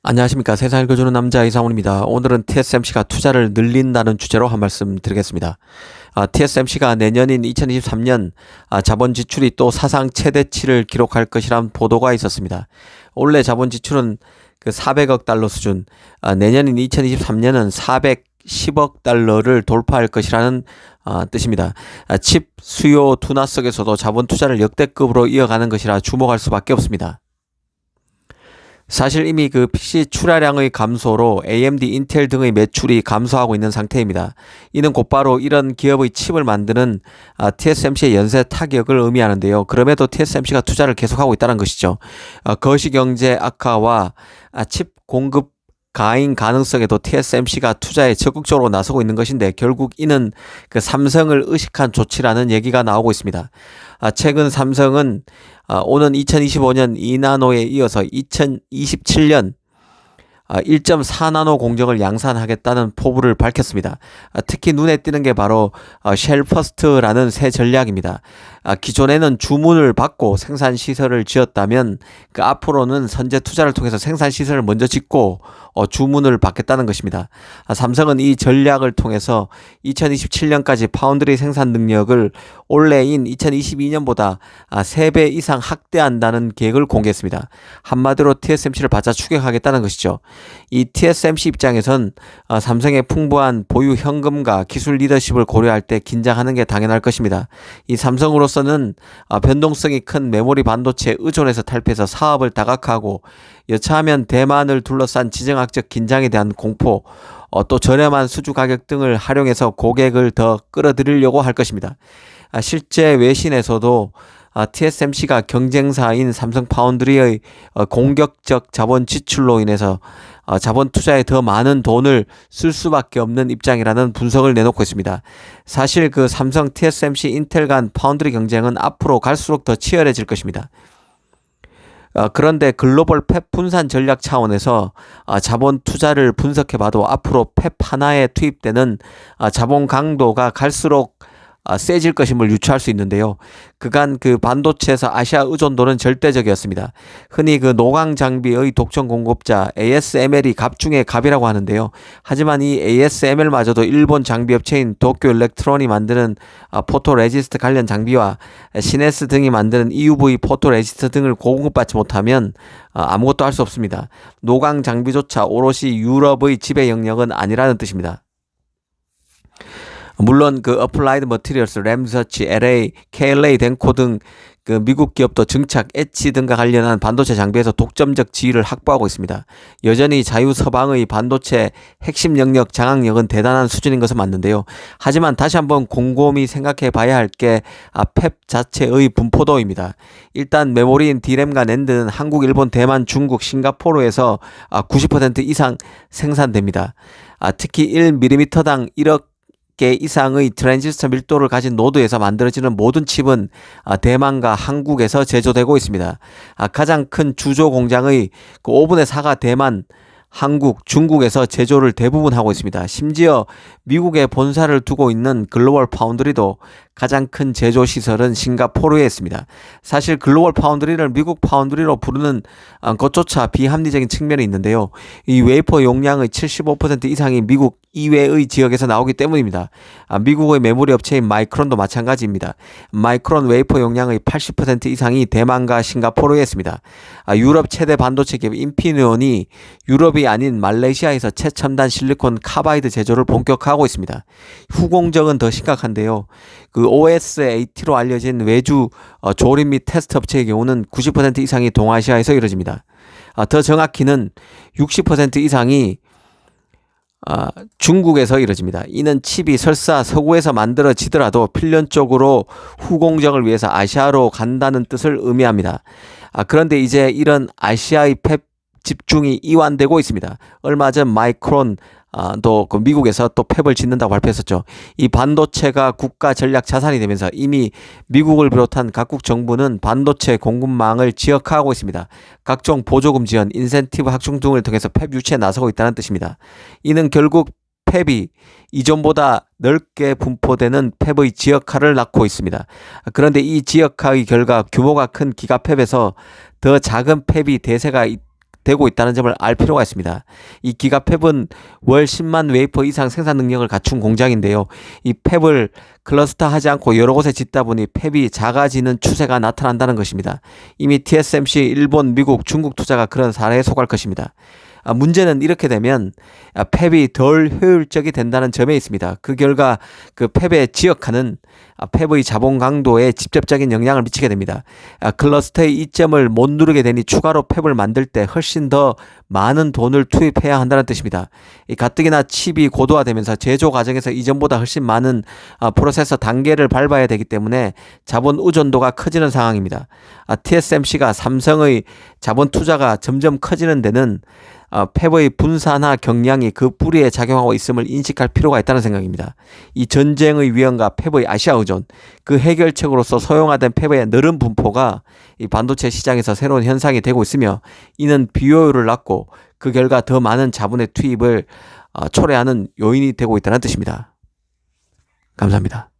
안녕하십니까. 세상 읽어주는 남자 이상훈입니다. 오늘은 TSMC가 투자를 늘린다는 주제로 한 말씀 드리겠습니다. TSMC가 내년인 2023년 자본 지출이 또 사상 최대치를 기록할 것이란 보도가 있었습니다. 올해 자본 지출은 그 400억 달러 수준, 내년인 2023년은 410억 달러를 돌파할 것이라는 뜻입니다. 칩 수요 둔화 속에서도 자본 투자를 역대급으로 이어가는 것이라 주목할 수밖에 없습니다. 사실 이미 그 PC 출하량의 감소로 AMD, 인텔 등의 매출이 감소하고 있는 상태입니다. 이는 곧바로 이런 기업의 칩을 만드는 TSMC의 연쇄 타격을 의미하는데요. 그럼에도 TSMC가 투자를 계속하고 있다는 것이죠. 거시경제 악화와 칩 공급 가인 가능성에도 TSMC가 투자에 적극적으로 나서고 있는 것인데, 결국 이는 그 삼성을 의식한 조치라는 얘기가 나오고 있습니다. 최근 삼성은 오는 2025년 2나노에 이어서 2027년 1.4나노 공정을 양산하겠다는 포부를 밝혔습니다. 특히 눈에 띄는 게 바로 쉘퍼스트라는 새 전략입니다. 기존에는 주문을 받고 생산 시설을 지었다면 그 앞으로는 선제 투자를 통해서 생산 시설을 먼저 짓고 주문을 받겠다는 것입니다. 삼성은 이 전략을 통해서 2027년까지 파운드리 생산 능력을 올해인 2022년보다 3배 이상 확대한다는 계획을 공개했습니다. 한마디로 TSMC를 바짝 추격하겠다는 것이죠. 이 TSMC 입장에선 삼성의 풍부한 보유 현금과 기술 리더십을 고려할 때 긴장하는 게 당연할 것입니다. 이 삼성으로서는 변동성이 큰 메모리 반도체에 의존해서 탈피해서 사업을 다각화하고, 여차하면 대만을 둘러싼 지정학적 긴장에 대한 공포, 또 저렴한 수주 가격 등을 활용해서 고객을 더 끌어들이려고 할 것입니다. 실제 외신에서도 TSMC가 경쟁사인 삼성 파운드리의 공격적 자본 지출로 인해서 자본 투자에 더 많은 돈을 쓸 수밖에 없는 입장이라는 분석을 내놓고 있습니다. 사실 그 삼성, TSMC, 인텔 간 파운드리 경쟁은 앞으로 갈수록 더 치열해질 것입니다. 그런데 글로벌 팹 분산 전략 차원에서 자본 투자를 분석해봐도 앞으로 팹 하나에 투입되는 자본 강도가 갈수록 세질 것임을 유추할 수 있는데요. 그간 그 반도체에서 아시아 의존도는 절대적이었습니다. 흔히 그 노광 장비의 독점 공급자 ASML이 갑 중에 갑이라고 하는데요. 하지만 이 ASML마저도 일본 장비 업체인 도쿄 일렉트론이 만드는 포토 레지스트 관련 장비와 시네스 등이 만드는 EUV 포토 레지스트 등을 공급받지 못하면 아무것도 할 수 없습니다. 노광 장비조차 오롯이 유럽의 지배 영역은 아니라는 뜻입니다. 물론 그 어플라이드 머티리얼스, 램서치, LA, KLA, 덴코 등 그 미국 기업도 증착, 엣지 등과 관련한 반도체 장비에서 독점적 지위를 확보하고 있습니다. 여전히 자유서방의 반도체 핵심 영역, 장악력은 대단한 수준인 것은 맞는데요. 하지만 다시 한번 곰곰이 생각해 봐야 할 게 팹 자체의 분포도입니다. 일단 메모리인 D램과 낸드는 한국, 일본, 대만, 중국, 싱가포르에서 90% 이상 생산됩니다. 특히 1mm당 1억 개 이상의 트랜지스터 밀도를 가진 노드에서 만들어지는 모든 칩은 대만과 한국에서 제조되고 있습니다. 가장 큰 주조 공장의 그 5분의 4가 대만, 한국, 중국에서 제조를 대부분 하고 있습니다. 심지어 미국에 본사를 두고 있는 글로벌 파운드리도 가장 큰 제조 시설은 싱가포르에 있습니다. 사실 글로벌 파운드리를 미국 파운드리로 부르는 것조차 비합리적인 측면이 있는데요. 이 웨이퍼 용량의 75% 이상이 미국 이외의 지역에서 나오기 때문입니다. 미국의 메모리 업체인 마이크론도 마찬가지입니다. 마이크론 웨이퍼 용량의 80% 이상이 대만과 싱가포르에 있습니다. 유럽 최대 반도체 기업 인피니온이 유럽이 아닌 말레이시아에서 최첨단 실리콘 카바이드 제조를 본격화하고 있습니다. 후공정은 더 심각한데요. 그 OSAT로 알려진 외주 조립 및 테스트 업체의 경우는 90% 이상이 동아시아에서 이루어집니다. 더 정확히는 60% 이상이 중국에서 이루어집니다. 이는 칩이 설사 서구에서 만들어지더라도 필연적으로 후공정을 위해서 아시아로 간다는 뜻을 의미합니다. 그런데 이제 이런 아시아의 팹 집중이 이완되고 있습니다. 얼마 전 마이크론 또 그 미국에서 또 팹을 짓는다고 발표했었죠. 이 반도체가 국가 전략 자산이 되면서 이미 미국을 비롯한 각국 정부는 반도체 공급망을 지역화하고 있습니다. 각종 보조금 지원, 인센티브 확충 등을 통해서 팹 유치에 나서고 있다는 뜻입니다. 이는 결국 팹이 이전보다 넓게 분포되는 팹의 지역화를 낳고 있습니다. 그런데 이 지역화의 결과 규모가 큰 기가 팹에서 더 작은 팹이 대세가 되고 있다는 점을 알 필요가 있습니다. 이 기가팹은 월 10만 웨이퍼 이상 생산 능력을 갖춘 공장인데요. 이 팹을 클러스터하지 않고 여러 곳에 짓다 보니 팹이 작아지는 추세가 나타난다는 것입니다. 이미 TSMC, 일본, 미국, 중국 투자가 그런 사례에 속할 것입니다. 문제는 이렇게 되면 팹이 덜 효율적이 된다는 점에 있습니다. 그 결과 그 팹의 지역화는 팹의 자본 강도에 직접적인 영향을 미치게 됩니다. 클러스터의 이점을 못 누르게 되니 추가로 팹을 만들 때 훨씬 더 많은 돈을 투입해야 한다는 뜻입니다. 이 가뜩이나 칩이 고도화되면서 제조 과정에서 이전보다 훨씬 많은 프로세서 단계를 밟아야 되기 때문에 자본 의존도가 커지는 상황입니다. TSMC가 삼성의 자본 투자가 점점 커지는 데는 팹의 분산화 경량이 그 뿌리에 작용하고 있음을 인식할 필요가 있다는 생각입니다. 이 전쟁의 위험과 팹의 아시아 의존, 그 해결책으로서 소형화된 팹의 늘은 분포가 이 반도체 시장에서 새로운 현상이 되고 있으며, 이는 비효율을 낳고 그 결과 더 많은 자본의 투입을 초래하는 요인이 되고 있다는 뜻입니다. 감사합니다.